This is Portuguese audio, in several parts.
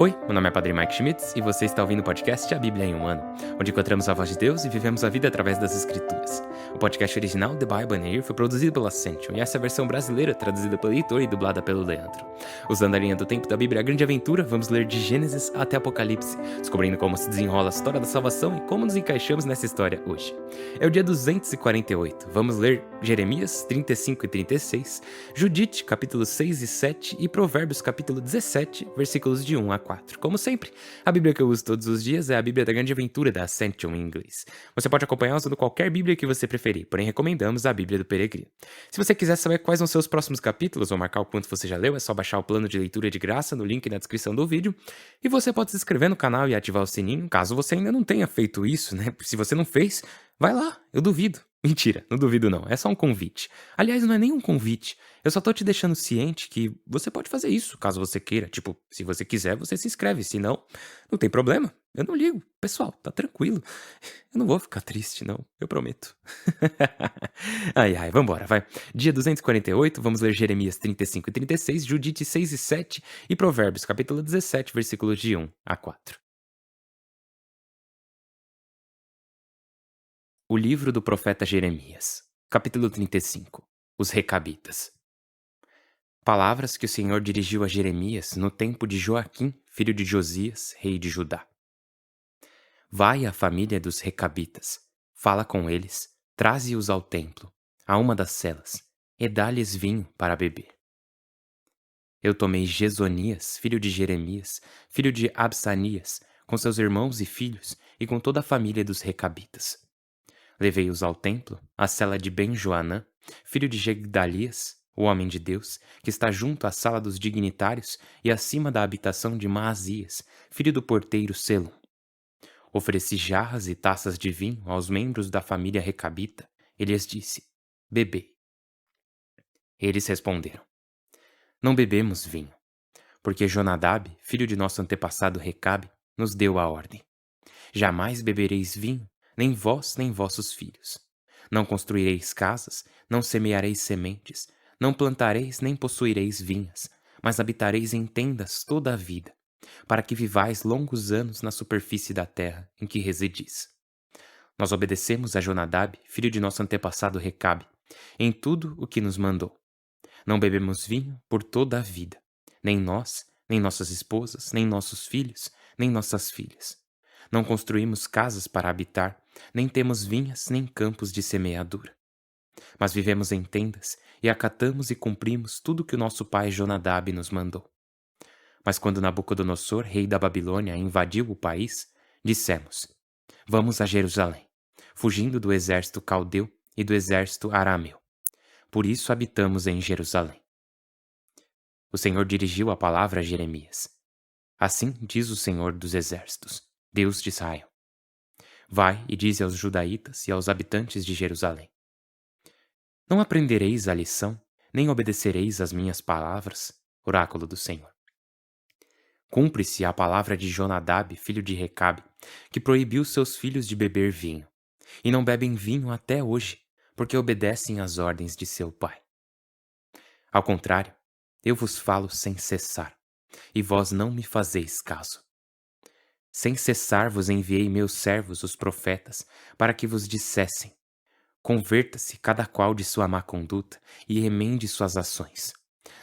Oi, meu nome é Padre Mike Schmitz e você está ouvindo o podcast A Bíblia em um Ano, onde encontramos a voz de Deus e vivemos a vida através das Escrituras. O podcast original, The Bible in a Year, foi produzido pela Ascension e essa é a versão brasileira, traduzida pelo editor e dublada pelo Leandro. Usando a linha do tempo da Bíblia A Grande Aventura, vamos ler de Gênesis até Apocalipse, descobrindo como se desenrola a história da salvação e como nos encaixamos nessa história hoje. É o dia 248, vamos ler Jeremias 35 e 36, Judite capítulo 6 e 7 e Provérbios capítulo 17, versículos de 1 a 4. Como sempre, a Bíblia que eu uso todos os dias é a Bíblia da Grande Aventura da Ascension em inglês. Você pode acompanhar usando qualquer Bíblia que você preferir, porém recomendamos a Bíblia do Peregrino. Se você quiser saber quais vão ser os próximos capítulos ou marcar o quanto você já leu, é só baixar o plano de leitura de graça no link na descrição do vídeo. E você pode se inscrever no canal e ativar o sininho, caso você ainda não tenha feito isso, né? Se você não fez, vai lá, eu duvido. Mentira, não duvido não, é só um convite. Aliás, não é nem um convite, eu só tô te deixando ciente que você pode fazer isso, caso você queira. Tipo, se você quiser, você se inscreve, se não, não tem problema, eu não ligo. Pessoal, tá tranquilo, eu não vou ficar triste não, eu prometo. Ai, vambora, vai. Dia 248, vamos ler Jeremias 35 e 36, Judite 6 e 7 e Provérbios capítulo 17, versículos de 1 a 4. O livro do profeta Jeremias, capítulo 35. Os Recabitas. Palavras que o Senhor dirigiu a Jeremias no tempo de Joaquim, filho de Josias, rei de Judá. Vai à família dos Recabitas, fala com eles, traze-os ao templo, a uma das celas, e dá-lhes vinho para beber. Eu tomei Jezonias, filho de Jeremias, filho de Absanias, com seus irmãos e filhos, e com toda a família dos Recabitas. Levei-os ao templo, à cela de Ben-Joanã, filho de Jegdalias, o homem de Deus, que está junto à sala dos dignitários e acima da habitação de Maasias, filho do porteiro Selum. Ofereci jarras e taças de vinho aos membros da família Recabita e lhes disse: bebei. Eles responderam: não bebemos vinho, porque Jonadab, filho de nosso antepassado Recabe, nos deu a ordem: jamais bebereis vinho, nem vós nem vossos filhos. Não construireis casas, não semeareis sementes, não plantareis nem possuireis vinhas, mas habitareis em tendas toda a vida, para que vivais longos anos na superfície da terra em que residis. Nós obedecemos a Jonadab, filho de nosso antepassado Recabe, em tudo o que nos mandou. Não bebemos vinho por toda a vida, nem nós, nem nossas esposas, nem nossos filhos, nem nossas filhas. Não construímos casas para habitar, nem temos vinhas nem campos de semeadura. Mas vivemos em tendas e acatamos e cumprimos tudo o que o nosso pai Jonadab nos mandou. Mas quando Nabucodonosor, rei da Babilônia, invadiu o país, dissemos: vamos a Jerusalém, fugindo do exército caldeu e do exército arameu. Por isso habitamos em Jerusalém. O Senhor dirigiu a palavra a Jeremias. Assim diz o Senhor dos exércitos, Deus de Israel: vai e dize aos judaítas e aos habitantes de Jerusalém: não aprendereis a lição, nem obedecereis às minhas palavras, oráculo do Senhor. Cumpre-se a palavra de Jonadab, filho de Recabe, que proibiu seus filhos de beber vinho, e não bebem vinho até hoje, porque obedecem às ordens de seu pai. Ao contrário, eu vos falo sem cessar, e vós não me fazeis caso. Sem cessar vos enviei meus servos, os profetas, para que vos dissessem: converta-se cada qual de sua má conduta e remende suas ações.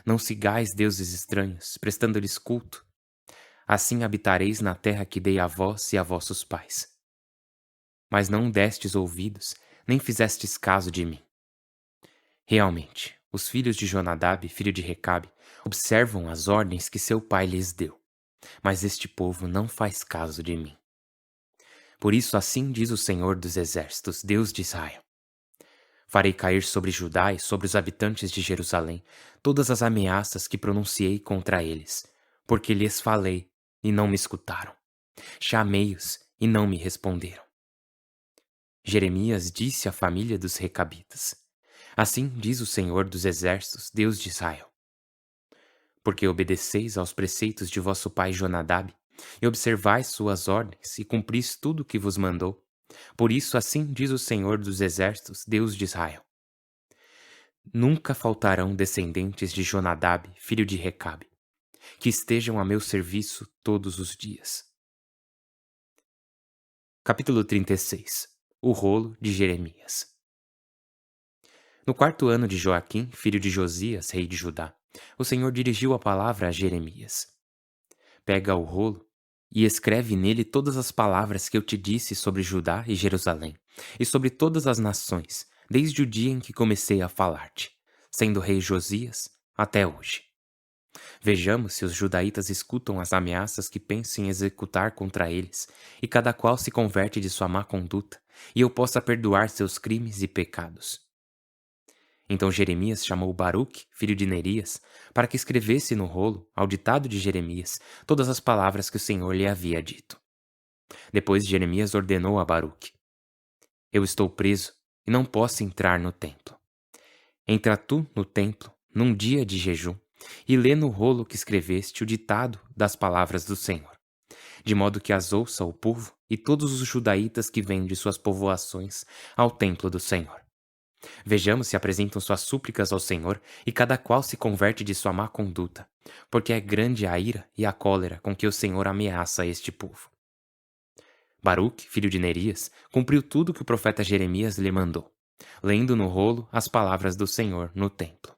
Não sigais deuses estranhos, prestando-lhes culto. Assim habitareis na terra que dei a vós e a vossos pais. Mas não destes ouvidos, nem fizestes caso de mim. Realmente, os filhos de Jonadab, filho de Recabe, observam as ordens que seu pai lhes deu. Mas este povo não faz caso de mim. Por isso assim diz o Senhor dos exércitos, Deus de Israel: farei cair sobre Judá e sobre os habitantes de Jerusalém todas as ameaças que pronunciei contra eles, porque lhes falei e não me escutaram. Chamei-os e não me responderam. Jeremias disse à família dos Recabitas: assim diz o Senhor dos exércitos, Deus de Israel: porque obedeceis aos preceitos de vosso pai Jonadab, e observais suas ordens, e cumpris tudo o que vos mandou. Por isso assim diz o Senhor dos exércitos, Deus de Israel: nunca faltarão descendentes de Jonadab, filho de Recabe, que estejam a meu serviço todos os dias. Capítulo 36. O rolo de Jeremias. No quarto ano de Joaquim, filho de Josias, rei de Judá, o Senhor dirigiu a palavra a Jeremias. Pega o rolo e escreve nele todas as palavras que eu te disse sobre Judá e Jerusalém, e sobre todas as nações, desde o dia em que comecei a falar-te, sendo rei Josias até hoje. Vejamos se os judaítas escutam as ameaças que penso em executar contra eles, e cada qual se converte de sua má conduta, e eu possa perdoar seus crimes e pecados. Então Jeremias chamou Baruque, filho de Nerias, para que escrevesse no rolo, ao ditado de Jeremias, todas as palavras que o Senhor lhe havia dito. Depois Jeremias ordenou a Baruque: Eu estou preso e não posso entrar no templo. Entra tu no templo, num dia de jejum, e lê no rolo que escreveste o ditado das palavras do Senhor, de modo que as ouça o povo e todos os judaítas que vêm de suas povoações ao templo do Senhor. Vejamos se apresentam suas súplicas ao Senhor e cada qual se converte de sua má conduta, porque é grande a ira e a cólera com que o Senhor ameaça este povo. Baruque, filho de Nerias, cumpriu tudo que o profeta Jeremias lhe mandou, lendo no rolo as palavras do Senhor no templo.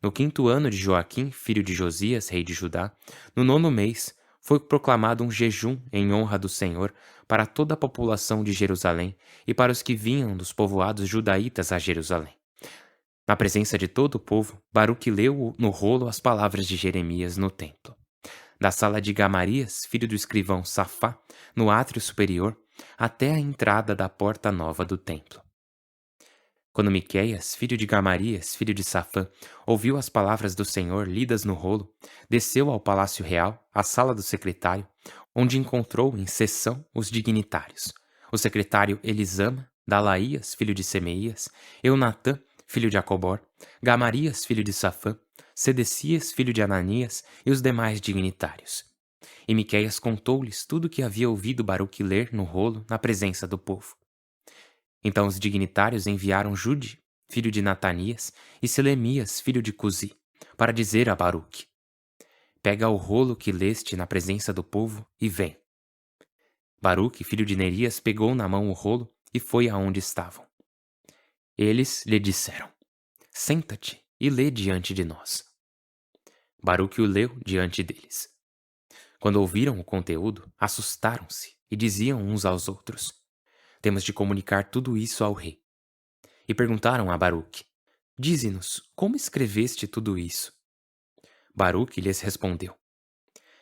No quinto ano de Joaquim, filho de Josias, rei de Judá, no nono mês, foi proclamado um jejum em honra do Senhor para toda a população de Jerusalém e para os que vinham dos povoados judaítas a Jerusalém. Na presença de todo o povo, Baruque leu no rolo as palavras de Jeremias no templo. Da sala de Gamarias, filho do escrivão Safá, no átrio superior, até a entrada da porta nova do templo. Quando Miqueias, filho de Gamarias, filho de Safã, ouviu as palavras do Senhor lidas no rolo, desceu ao palácio real, à sala do secretário, onde encontrou em sessão os dignitários, o secretário Elisama, Dalaías, filho de Semeías, Eunatã, filho de Acobor, Gamarias, filho de Safã, Sedecias, filho de Ananias, e os demais dignitários. E Miqueias contou-lhes tudo o que havia ouvido Baruque ler no rolo na presença do povo. Então os dignitários enviaram Jude, filho de Natanias, e Selemias, filho de Cusi, para dizer a Baruque: Pega o rolo que leste na presença do povo e vem. Baruque, filho de Nerias, pegou na mão o rolo e foi aonde estavam. Eles lhe disseram: Senta-te e lê diante de nós. Baruque o leu diante deles. Quando ouviram o conteúdo, assustaram-se e diziam uns aos outros: Temos de comunicar tudo isso ao rei. E perguntaram a Baruque: Dize-nos, como escreveste tudo isso? Baruque lhes respondeu: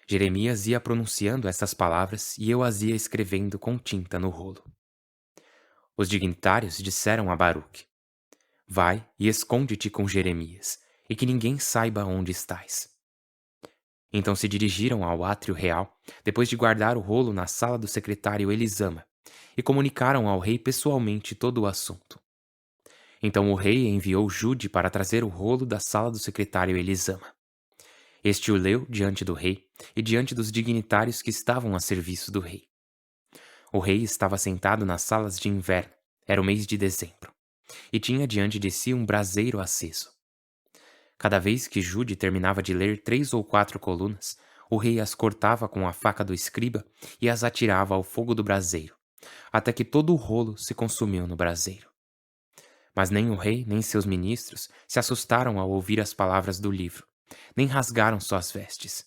Jeremias ia pronunciando essas palavras e eu as ia escrevendo com tinta no rolo. Os dignitários disseram a Baruque: Vai e esconde-te com Jeremias, e que ninguém saiba onde estás. Então se dirigiram ao átrio real, depois de guardar o rolo na sala do secretário Elisama, e comunicaram ao rei pessoalmente todo o assunto. Então o rei enviou Jude para trazer o rolo da sala do secretário Elisama. Este o leu diante do rei e diante dos dignitários que estavam a serviço do rei. O rei estava sentado nas salas de inverno, era o mês de dezembro, e tinha diante de si um braseiro aceso. Cada vez que Jude terminava de ler 3 ou 4 colunas, o rei as cortava com a faca do escriba e as atirava ao fogo do braseiro, até que todo o rolo se consumiu no braseiro. Mas nem o rei nem seus ministros se assustaram ao ouvir as palavras do livro, nem rasgaram suas vestes.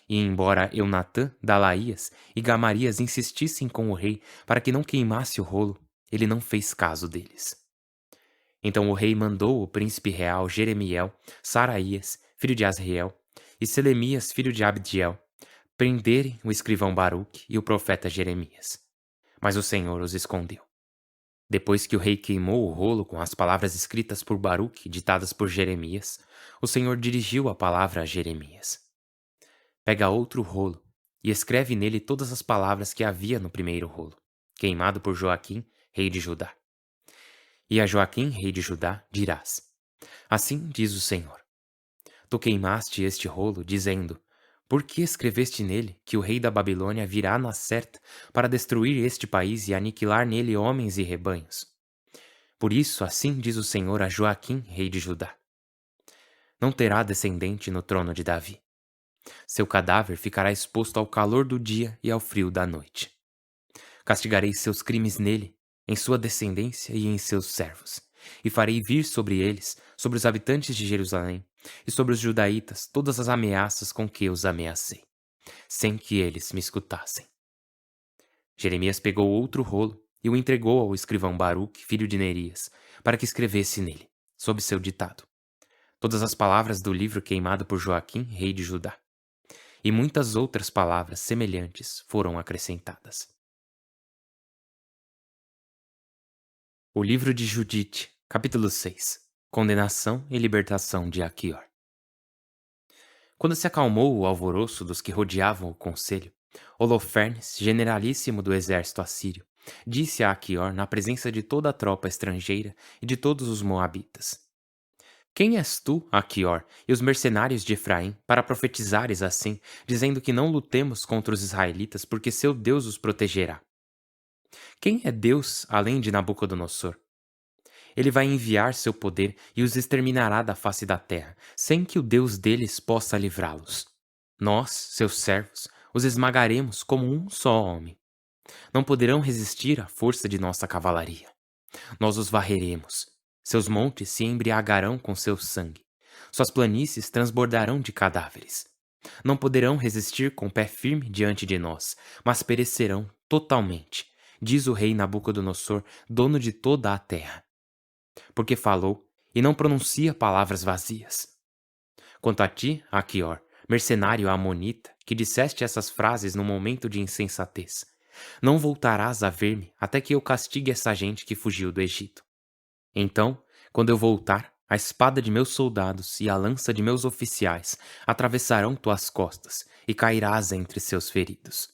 E embora Eunatã, Dalaías e Gamarias insistissem com o rei para que não queimasse o rolo, ele não fez caso deles. Então o rei mandou o príncipe real Jeremiel, Saraías, filho de Asriel, e Selemias, filho de Abdiel, prenderem o escrivão Baruque e o profeta Jeremias. Mas o Senhor os escondeu. Depois que o rei queimou o rolo com as palavras escritas por Baruque, ditadas por Jeremias, o Senhor dirigiu a palavra a Jeremias. Pega outro rolo e escreve nele todas as palavras que havia no primeiro rolo, queimado por Joaquim, rei de Judá. E a Joaquim, rei de Judá, dirás: Assim diz o Senhor: Tu queimaste este rolo, dizendo: Por que escreveste nele que o rei da Babilônia virá na certa para destruir este país e aniquilar nele homens e rebanhos? Por isso, assim diz o Senhor a Joaquim, rei de Judá: Não terá descendente no trono de Davi. Seu cadáver ficará exposto ao calor do dia e ao frio da noite. Castigarei seus crimes nele, em sua descendência e em seus servos, e farei vir sobre eles, sobre os habitantes de Jerusalém e sobre os judaítas, todas as ameaças com que os ameacei, sem que eles me escutassem. Jeremias pegou outro rolo e o entregou ao escrivão Baruque, filho de Nerias, para que escrevesse nele, sob seu ditado, todas as palavras do livro queimado por Joaquim, rei de Judá. E muitas outras palavras semelhantes foram acrescentadas. O livro de Judite, capítulo 6. Condenação e libertação de Aquior. Quando se acalmou o alvoroço dos que rodeavam o conselho, Holofernes, generalíssimo do exército assírio, disse a Aquior na presença de toda a tropa estrangeira e de todos os moabitas: Quem és tu, Aquior, e os mercenários de Efraim, para profetizares assim, dizendo que não lutemos contra os israelitas, porque seu Deus os protegerá? Quem é Deus além de Nabucodonosor? Ele vai enviar seu poder e os exterminará da face da terra, sem que o Deus deles possa livrá-los. Nós, seus servos, os esmagaremos como um só homem. Não poderão resistir à força de nossa cavalaria. Nós os varreremos. Seus montes se embriagarão com seu sangue. Suas planícies transbordarão de cadáveres. Não poderão resistir com pé firme diante de nós, mas perecerão totalmente, diz o rei Nabucodonosor, dono de toda a terra. Porque falou e não pronuncia palavras vazias. Quanto a ti, Aquior, mercenário amonita, que disseste essas frases no momento de insensatez, não voltarás a ver-me até que eu castigue essa gente que fugiu do Egito. Então, quando eu voltar, a espada de meus soldados e a lança de meus oficiais atravessarão tuas costas e cairás entre seus feridos.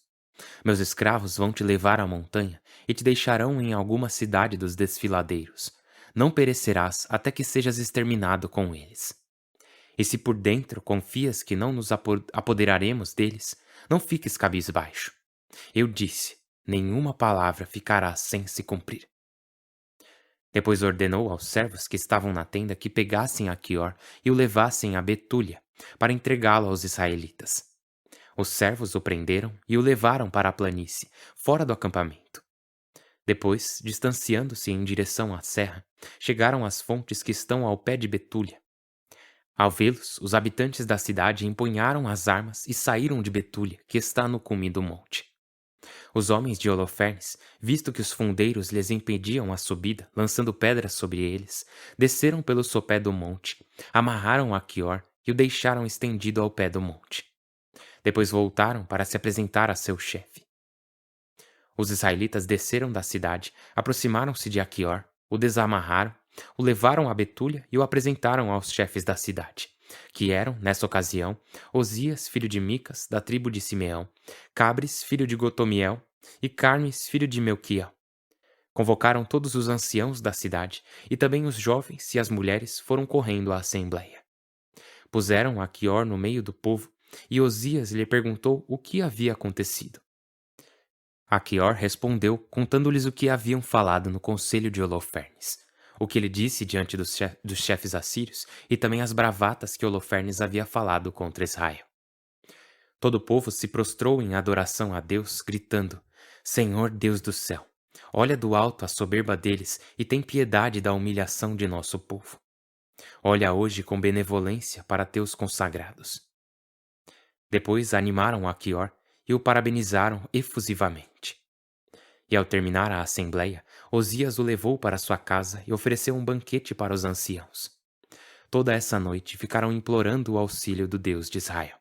Meus escravos vão te levar à montanha e te deixarão em alguma cidade dos desfiladeiros. Não perecerás até que sejas exterminado com eles. E se por dentro confias que não nos apoderaremos deles, não fiques cabisbaixo. Eu disse, nenhuma palavra ficará sem se cumprir. Depois ordenou aos servos que estavam na tenda que pegassem Aquior e o levassem a Betúlia, para entregá-lo aos israelitas. Os servos o prenderam e o levaram para a planície, fora do acampamento. Depois, distanciando-se em direção à serra, chegaram às fontes que estão ao pé de Betúlia. Ao vê-los, os habitantes da cidade empunharam as armas e saíram de Betúlia, que está no cume do monte. Os homens de Holofernes, visto que os fundeiros lhes impediam a subida, lançando pedras sobre eles, desceram pelo sopé do monte, amarraram Aquior e o deixaram estendido ao pé do monte. Depois voltaram para se apresentar a seu chefe. Os israelitas desceram da cidade, aproximaram-se de Aquior, o desamarraram, o levaram a Betúlia e o apresentaram aos chefes da cidade, que eram, nessa ocasião, Osias, filho de Micas, da tribo de Simeão, Cabres, filho de Gotomiel, e Carmes, filho de Melquiel. Convocaram todos os anciãos da cidade, e também os jovens e as mulheres foram correndo à assembleia. Puseram Aquior no meio do povo, e Osias lhe perguntou o que havia acontecido. Aquior respondeu, contando-lhes o que haviam falado no conselho de Holofernes, o que ele disse diante dos chefes assírios e também as bravatas que Holofernes havia falado contra Israel. Todo o povo se prostrou em adoração a Deus, gritando: Senhor Deus do céu, olha do alto a soberba deles e tem piedade da humilhação de nosso povo. Olha hoje com benevolência para teus consagrados. Depois animaram Aquior e o parabenizaram efusivamente. E ao terminar a assembleia, Osias o levou para sua casa e ofereceu um banquete para os anciãos. Toda essa noite ficaram implorando o auxílio do Deus de Israel.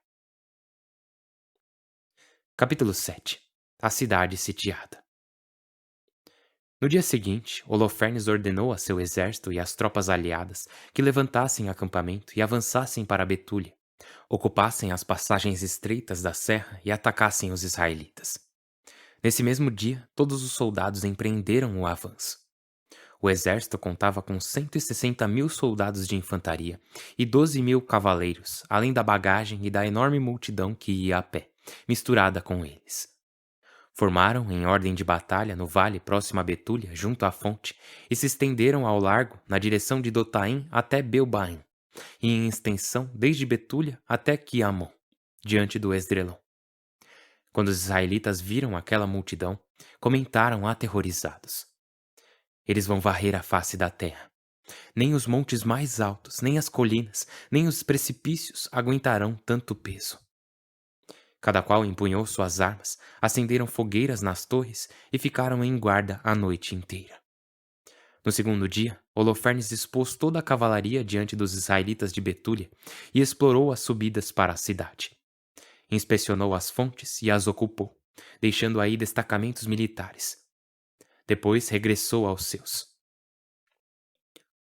Capítulo 7. A cidade sitiada. No dia seguinte, Holofernes ordenou a seu exército e às tropas aliadas que levantassem acampamento e avançassem para Betúlia, ocupassem as passagens estreitas da serra e atacassem os israelitas. Nesse mesmo dia, todos os soldados empreenderam o avanço. O exército contava com 160.000 soldados de infantaria e 12.000 cavaleiros, além da bagagem e da enorme multidão que ia a pé, misturada com eles. Formaram em ordem de batalha no vale próximo a Betúlia, junto à fonte, e se estenderam ao largo, na direção de Dotaim até Belbaim, e em extensão desde Betúlia até Quiamon. diante do Esdrelon. Quando os israelitas viram aquela multidão, comentaram aterrorizados: Eles vão varrer a face da terra. Nem os montes mais altos, nem as colinas, nem os precipícios aguentarão tanto peso. Cada qual empunhou suas armas, acenderam fogueiras nas torres e ficaram em guarda a noite inteira. No segundo dia, Holofernes expôs toda a cavalaria diante dos israelitas de Betúlia e explorou as subidas para a cidade. Inspecionou as fontes e as ocupou, deixando aí destacamentos militares. Depois regressou aos seus.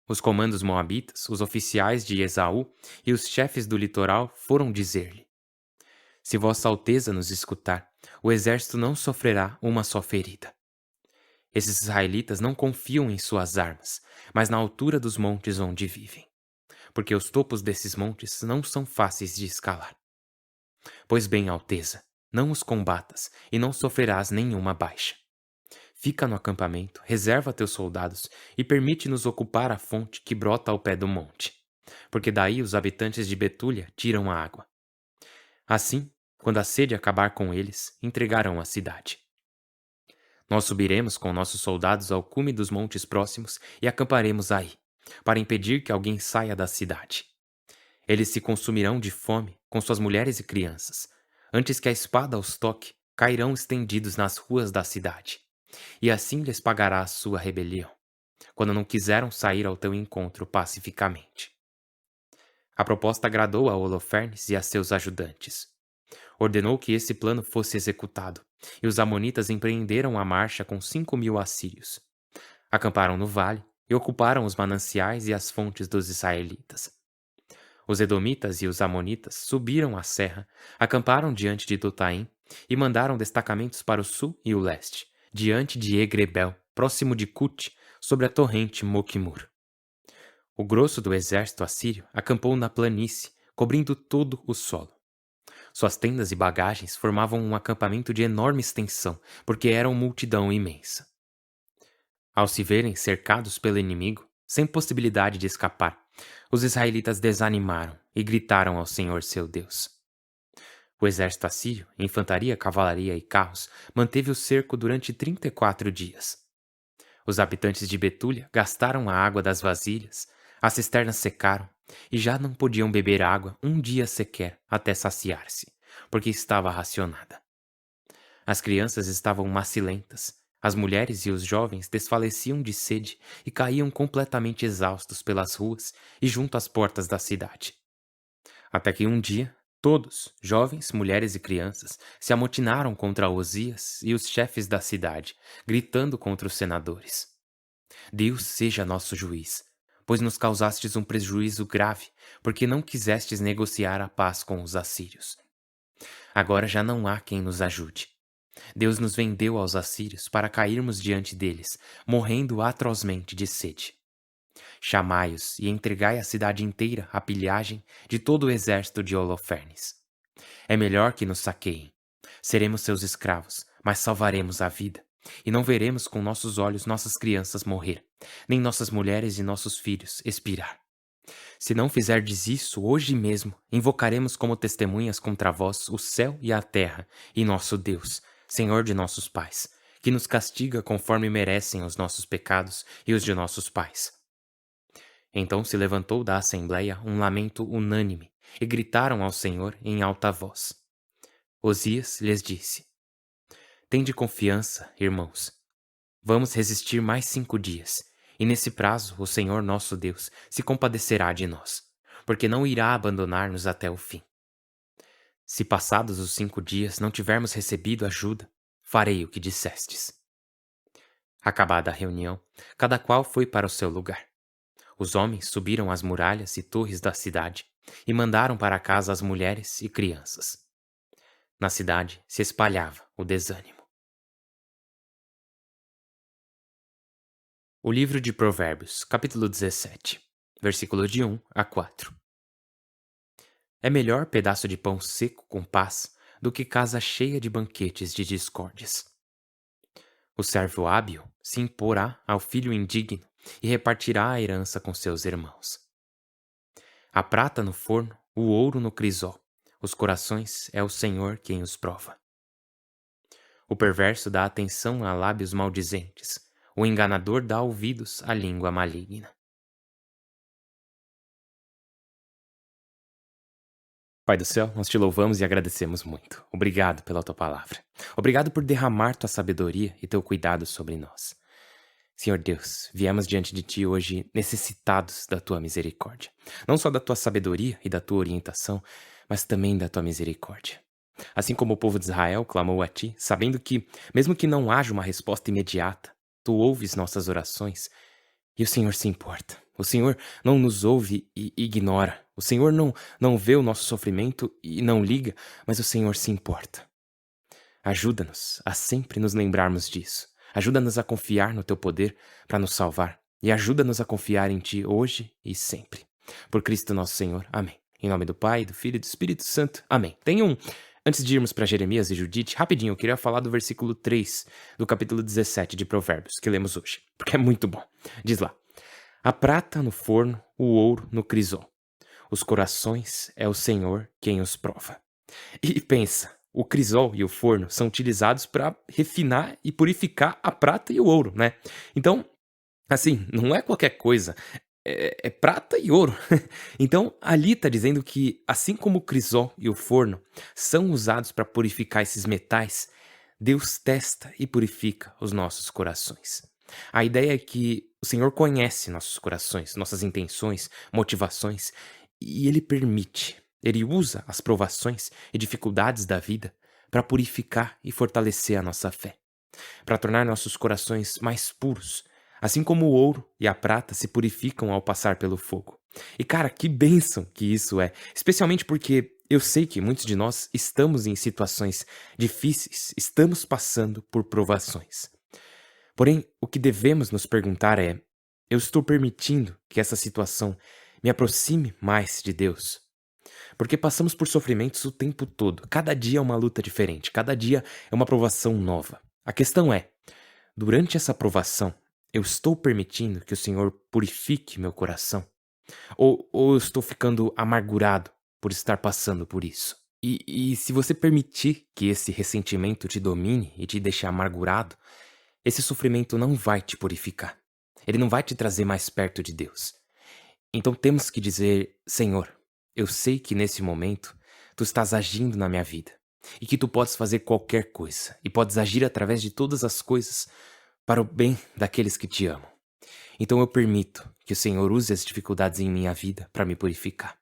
Os comandos moabitas, os oficiais de Esaú e os chefes do litoral foram dizer-lhe: Se Vossa Alteza nos escutar, o exército não sofrerá uma só ferida. Esses israelitas não confiam em suas armas, mas na altura dos montes onde vivem, porque os topos desses montes não são fáceis de escalar. Pois bem, Alteza, não os combatas e não sofrerás nenhuma baixa. Fica no acampamento, reserva teus soldados e permite-nos ocupar a fonte que brota ao pé do monte, porque daí os habitantes de Betúlia tiram a água. Assim, quando a sede acabar com eles, entregarão a cidade. Nós subiremos com nossos soldados ao cume dos montes próximos e acamparemos aí, para impedir que alguém saia da cidade. Eles se consumirão de fome com suas mulheres e crianças. Antes que a espada os toque, cairão estendidos nas ruas da cidade. E assim lhes pagará a sua rebelião, quando não quiseram sair ao teu encontro pacificamente. A proposta agradou a Holofernes e a seus ajudantes. Ordenou que esse plano fosse executado, e os amonitas empreenderam a marcha com 5.000 assírios. Acamparam no vale e ocuparam os mananciais e as fontes dos israelitas. Os edomitas e os amonitas subiram a serra, acamparam diante de Dotaim e mandaram destacamentos para o sul e o leste, diante de Egrebel, próximo de Cute, sobre a torrente Moquimur. O grosso do exército assírio acampou na planície, cobrindo todo o solo. Suas tendas e bagagens formavam um acampamento de enorme extensão, porque eram multidão imensa. Ao se verem cercados pelo inimigo, sem possibilidade de escapar, os israelitas desanimaram e gritaram ao Senhor seu Deus. O exército assírio, infantaria, cavalaria e carros, manteve o cerco durante 34 dias. Os habitantes de Betúlia gastaram a água das vasilhas, as cisternas secaram, e já não podiam beber água um dia sequer até saciar-se, porque estava racionada. As crianças estavam macilentas, as mulheres e os jovens desfaleciam de sede e caíam completamente exaustos pelas ruas e junto às portas da cidade. Até que um dia, todos, jovens, mulheres e crianças, se amotinaram contra Osias e os chefes da cidade, gritando contra os senadores: Deus seja nosso juiz, pois nos causastes um prejuízo grave, porque não quisestes negociar a paz com os assírios. Agora já não há quem nos ajude. Deus nos vendeu aos assírios para cairmos diante deles, morrendo atrozmente de sede. Chamai-os e entregai a cidade inteira à pilhagem de todo o exército de Holofernes. É melhor que nos saqueiem. Seremos seus escravos, mas salvaremos a vida, e não veremos com nossos olhos nossas crianças morrer, nem nossas mulheres e nossos filhos expirar. Se não fizerdes isso hoje mesmo, invocaremos como testemunhas contra vós o céu e a terra, e nosso Deus, Senhor de nossos pais, que nos castiga conforme merecem os nossos pecados e os de nossos pais. Então se levantou da assembleia um lamento unânime, e gritaram ao Senhor em alta voz. Osias lhes disse: Tende confiança, irmãos. Vamos resistir mais 5 dias, e nesse prazo o Senhor nosso Deus se compadecerá de nós, porque não irá abandonar-nos até o fim. Se passados os 5 dias não tivermos recebido ajuda, farei o que dissestes. Acabada a reunião, cada qual foi para o seu lugar. Os homens subiram as muralhas e torres da cidade e mandaram para casa as mulheres e crianças. Na cidade se espalhava o desânimo. O livro de Provérbios, capítulo 17, versículo de 1 a 4. É melhor pedaço de pão seco com paz do que casa cheia de banquetes de discórdias. O servo hábil se imporá ao filho indigno e repartirá a herança com seus irmãos. A prata no forno, o ouro no crisol, Os corações é o Senhor quem os prova. O perverso dá atenção a lábios maldizentes. O enganador dá ouvidos à língua maligna. Pai do céu, nós te louvamos e agradecemos muito. Obrigado pela tua palavra. Obrigado por derramar tua sabedoria e teu cuidado sobre nós. Senhor Deus, viemos diante de ti hoje necessitados da tua misericórdia. Não só da tua sabedoria e da tua orientação, mas também da tua misericórdia. Assim como o povo de Israel clamou a ti, sabendo que, mesmo que não haja uma resposta imediata, tu ouves nossas orações e o Senhor se importa. O Senhor não nos ouve e ignora. O Senhor não vê o nosso sofrimento e não liga, mas o Senhor se importa. Ajuda-nos a sempre nos lembrarmos disso. Ajuda-nos a confiar no teu poder para nos salvar. E ajuda-nos a confiar em ti hoje e sempre. Por Cristo nosso Senhor. Amém. Em nome do Pai, do Filho e do Espírito Santo. Amém. Antes de irmos para Jeremias e Judite, rapidinho, eu queria falar do versículo 3 do capítulo 17 de Provérbios, que lemos hoje, porque é muito bom. Diz lá: a prata no forno, o ouro no crisol. Os corações é o Senhor quem os prova. E pensa, o crisol e o forno são utilizados para refinar e purificar a prata e o ouro, né? Então, assim, não é qualquer coisa. É prata e ouro. Então, ali está dizendo que, assim como o crisol e o forno são usados para purificar esses metais, Deus testa e purifica os nossos corações. A ideia é que o Senhor conhece nossos corações, nossas intenções, motivações, e Ele permite, Ele usa as provações e dificuldades da vida para purificar e fortalecer a nossa fé, para tornar nossos corações mais puros, assim como o ouro e a prata se purificam ao passar pelo fogo. E cara, que bênção que isso é, especialmente porque eu sei que muitos de nós estamos em situações difíceis, estamos passando por provações. Porém, o que devemos nos perguntar é: eu estou permitindo que essa situação me aproxime mais de Deus? Porque passamos por sofrimentos o tempo todo. Cada dia é uma luta diferente, cada dia é uma provação nova. A questão é: durante essa provação, eu estou permitindo que o Senhor purifique meu coração? Ou eu estou ficando amargurado por estar passando por isso? E se você permitir que esse ressentimento te domine e te deixe amargurado, esse sofrimento não vai te purificar. Ele não vai te trazer mais perto de Deus. Então temos que dizer: Senhor, eu sei que nesse momento tu estás agindo na minha vida e que tu podes fazer qualquer coisa e podes agir através de todas as coisas para o bem daqueles que te amam. Então eu permito que o Senhor use as dificuldades em minha vida para me purificar.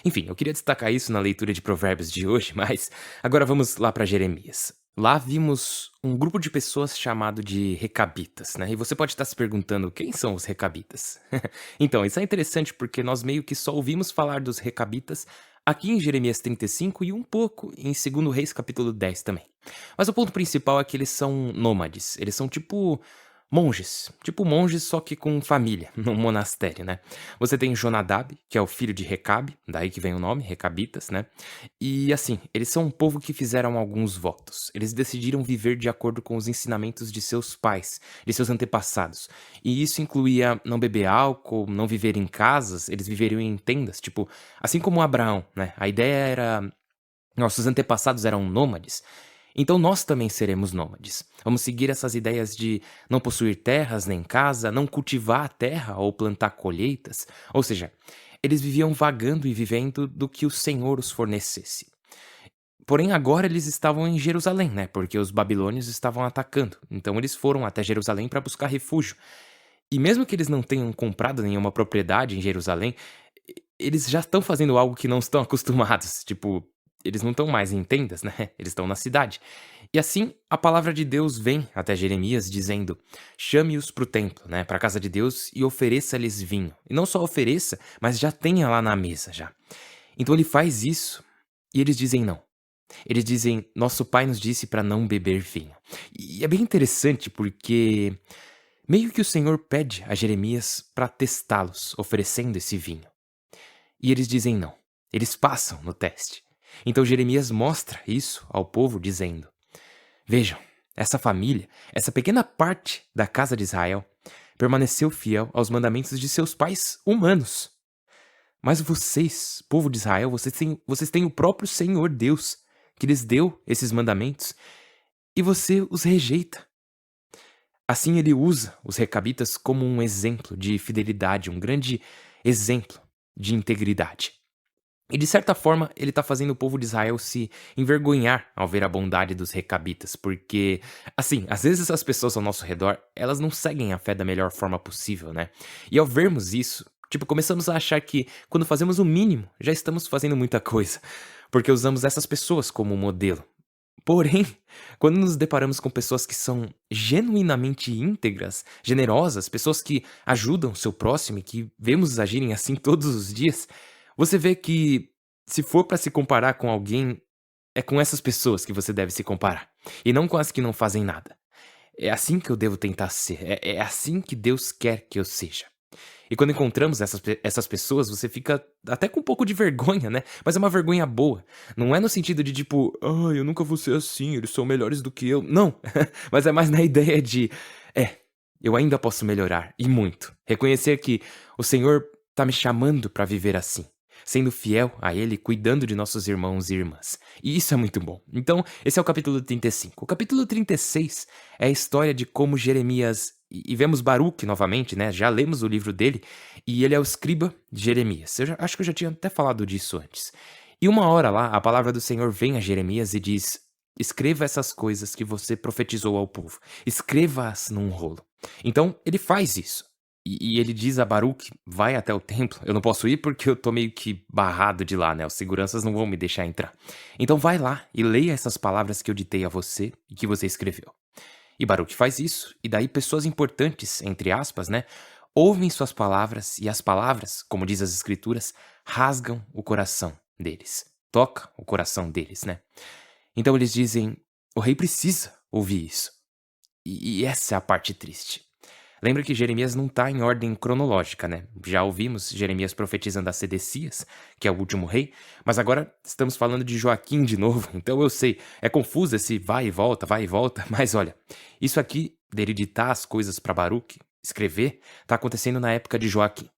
Enfim, eu queria destacar isso na leitura de Provérbios de hoje, mas agora vamos lá para Jeremias. Lá vimos um grupo de pessoas chamado de Recabitas, né? E você pode estar se perguntando: quem são os Recabitas? Então, isso é interessante porque nós meio que só ouvimos falar dos Recabitas aqui em Jeremias 35 e um pouco em 2 Reis capítulo 10 também. Mas o ponto principal é que eles são nômades, eles são tipo monges, só que com família, num monastério, né? Você tem Jonadab, que é o filho de Recabe, daí que vem o nome, Recabitas, né? E assim, eles são um povo que fizeram alguns votos. Eles decidiram viver de acordo com os ensinamentos de seus pais, de seus antepassados. E isso incluía não beber álcool, não viver em casas, eles viveriam em tendas, tipo, assim como Abraão, né? A ideia era: nossos antepassados eram nômades, então nós também seremos nômades. Vamos seguir essas ideias de não possuir terras nem casa, não cultivar a terra ou plantar colheitas. Ou seja, eles viviam vagando e vivendo do que o Senhor os fornecesse. Porém, agora eles estavam em Jerusalém, né? Porque os babilônios estavam atacando. Então eles foram até Jerusalém para buscar refúgio. E mesmo que eles não tenham comprado nenhuma propriedade em Jerusalém, eles já estão fazendo algo que não estão acostumados. Tipo, eles não estão mais em tendas, né? Eles estão na cidade. E assim, a palavra de Deus vem até Jeremias dizendo: chame-os para o templo, né? Para a casa de Deus e ofereça-lhes vinho. E não só ofereça, mas já tenha lá na mesa já. Então ele faz isso e eles dizem não. Eles dizem: nosso pai nos disse para não beber vinho. E é bem interessante porque meio que o Senhor pede a Jeremias para testá-los, oferecendo esse vinho. E eles dizem não. Eles passam no teste. Então Jeremias mostra isso ao povo dizendo: vejam, essa família, essa pequena parte da casa de Israel, permaneceu fiel aos mandamentos de seus pais humanos. Mas vocês, povo de Israel, vocês têm o próprio Senhor Deus, que lhes deu esses mandamentos, e você os rejeita. Assim ele usa os recabitas como um exemplo de fidelidade, um grande exemplo de integridade. E de certa forma, ele está fazendo o povo de Israel se envergonhar ao ver a bondade dos recabitas, porque, assim, às vezes as pessoas ao nosso redor, elas não seguem a fé da melhor forma possível, né? E ao vermos isso, tipo, começamos a achar que quando fazemos o mínimo, já estamos fazendo muita coisa, porque usamos essas pessoas como modelo. Porém, quando nos deparamos com pessoas que são genuinamente íntegras, generosas, pessoas que ajudam o seu próximo e que vemos agirem assim todos os dias, você vê que se for para se comparar com alguém, é com essas pessoas que você deve se comparar, e não com as que não fazem nada. É assim que eu devo tentar ser, é assim que Deus quer que eu seja. E quando encontramos essas pessoas, você fica até com um pouco de vergonha, né? Mas é uma vergonha boa. Não é no sentido de tipo, ai, eu nunca vou ser assim, eles são melhores do que eu. Não. Mas é mais na ideia de, eu ainda posso melhorar, e muito. Reconhecer que o Senhor tá me chamando pra viver assim. Sendo fiel a Ele, cuidando de nossos irmãos e irmãs. E isso é muito bom. Então, esse é o capítulo 35. O capítulo 36 é a história de como Jeremias. E vemos Baruque novamente, né? Já lemos o livro dele. E ele é o escriba de Jeremias. Acho que eu já tinha até falado disso antes. E uma hora lá, a palavra do Senhor vem a Jeremias e diz: escreva essas coisas que você profetizou ao povo. Escreva-as num rolo. Então, ele faz isso. E ele diz a Baruque, vai até o templo. Eu não posso ir porque eu tô meio que barrado de lá, né? Os seguranças não vão me deixar entrar. Então vai lá e leia essas palavras que eu ditei a você e que você escreveu. E Baruque faz isso, e daí pessoas importantes, entre aspas, né? Ouvem suas palavras, e as palavras, como diz as escrituras, rasgam o coração deles. Toca o coração deles, né? Então eles dizem, o rei precisa ouvir isso. E essa é a parte triste. Lembra que Jeremias não está em ordem cronológica, né? Já ouvimos Jeremias profetizando a Sedecias, que é o último rei, mas agora estamos falando de Joaquim de novo, então eu sei, é confuso esse vai e volta, mas olha, isso aqui dele ditar as coisas para Baruque, escrever, está acontecendo na época de Joaquim.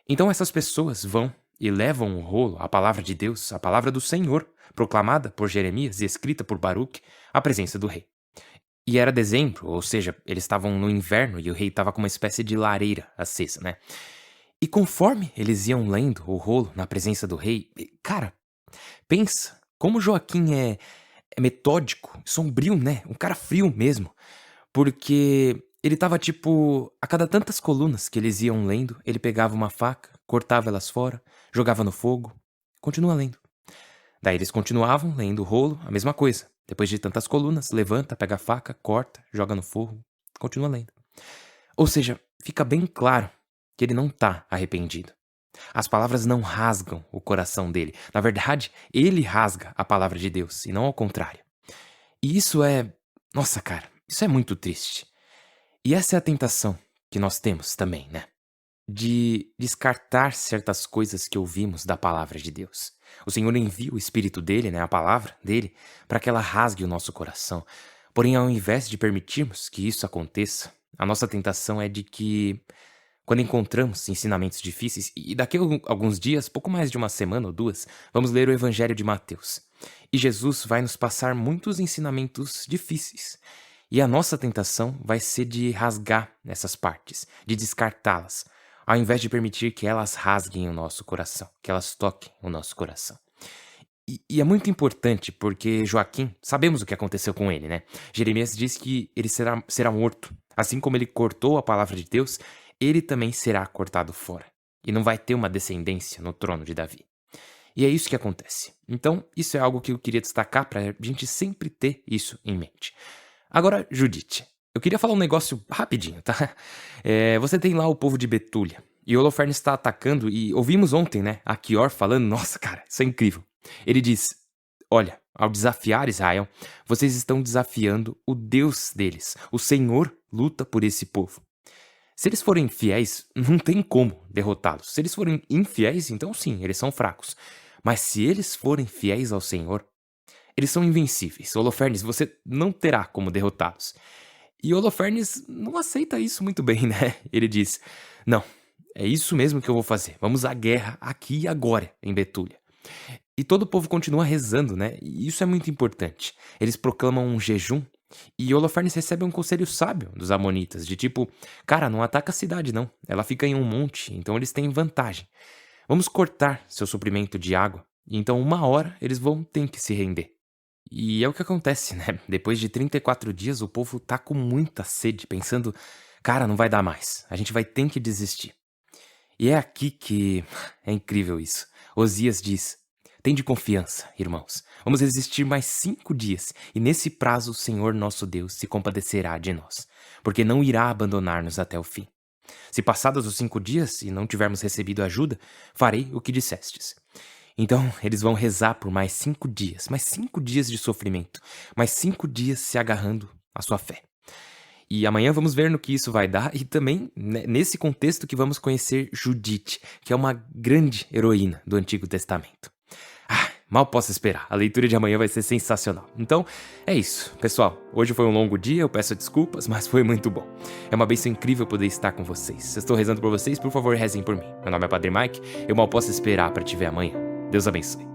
Então essas pessoas vão e levam o rolo, a palavra de Deus, a palavra do Senhor, proclamada por Jeremias e escrita por Baruque, à presença do rei. E era dezembro, ou seja, eles estavam no inverno e o rei estava com uma espécie de lareira acesa, né? E conforme eles iam lendo o rolo na presença do rei, cara, pensa como Joaquim é metódico, sombrio, né? Um cara frio mesmo. Porque ele tava tipo, a cada tantas colunas que eles iam lendo, ele pegava uma faca, cortava elas fora, jogava no fogo, continua lendo. Daí eles continuavam lendo o rolo, a mesma coisa. Depois de tantas colunas, levanta, pega a faca, corta, joga no fogo, continua lendo. Ou seja, fica bem claro que ele não tá arrependido. As palavras não rasgam o coração dele. Na verdade, ele rasga a palavra de Deus, e não ao contrário. E isso é... Nossa, cara, isso é muito triste. E essa é a tentação que nós temos também, né? De descartar certas coisas que ouvimos da palavra de Deus. O Senhor envia o Espírito dele, né, a palavra dele, para que ela rasgue o nosso coração. Porém, ao invés de permitirmos que isso aconteça, a nossa tentação é de que, quando encontramos ensinamentos difíceis, e daqui a alguns dias, pouco mais de uma semana ou duas, vamos ler o Evangelho de Mateus. E Jesus vai nos passar muitos ensinamentos difíceis. E a nossa tentação vai ser de rasgar essas partes, de descartá-las, ao invés de permitir que elas rasguem o nosso coração, que elas toquem o nosso coração. E é muito importante porque Joaquim, sabemos o que aconteceu com ele, né? Jeremias diz que ele será morto. Assim como ele cortou a palavra de Deus, ele também será cortado fora. E não vai ter uma descendência no trono de Davi. E é isso que acontece. Então, isso é algo que eu queria destacar para a gente sempre ter isso em mente. Agora, Judite, eu queria falar um negócio rapidinho, tá? Você tem lá o povo de Betúlia. E Holofernes está atacando, e ouvimos ontem, né, a Quior falando, nossa, cara, isso é incrível. Ele diz, olha, ao desafiar Israel, vocês estão desafiando o Deus deles. O Senhor luta por esse povo. Se eles forem fiéis, não tem como derrotá-los. Se eles forem infiéis, então sim, eles são fracos. Mas se eles forem fiéis ao Senhor, eles são invencíveis. Holofernes, você não terá como derrotá-los. E Holofernes não aceita isso muito bem, né? Ele diz, não, é isso mesmo que eu vou fazer. Vamos à guerra aqui e agora, em Betúlia. E todo o povo continua rezando, né? E isso é muito importante. Eles proclamam um jejum e Holofernes recebe um conselho sábio dos amonitas, de tipo, cara, não ataca a cidade não, ela fica em um monte, então eles têm vantagem. Vamos cortar seu suprimento de água, e então uma hora eles vão ter que se render. E é o que acontece, né? Depois de 34 dias, o povo tá com muita sede, pensando, cara, não vai dar mais, a gente vai ter que desistir. E é aqui que é incrível isso. Osias diz: tende confiança, irmãos. Vamos resistir mais 5 dias, e nesse prazo o Senhor nosso Deus se compadecerá de nós, porque não irá abandonar-nos até o fim. Se passados os 5 dias e não tivermos recebido ajuda, farei o que dissestes. Então eles vão rezar por mais 5 dias de sofrimento, mais 5 dias se agarrando à sua fé. E amanhã vamos ver no que isso vai dar e também nesse contexto que vamos conhecer Judite, que é uma grande heroína do Antigo Testamento. Mal posso esperar, a leitura de amanhã vai ser sensacional. Então, é isso, pessoal. Hoje foi um longo dia, eu peço desculpas, mas foi muito bom. É uma bênção incrível poder estar com vocês. Eu estou rezando por vocês, por favor, rezem por mim. Meu nome é Padre Mike, eu mal posso esperar para te ver amanhã. Deus abençoe.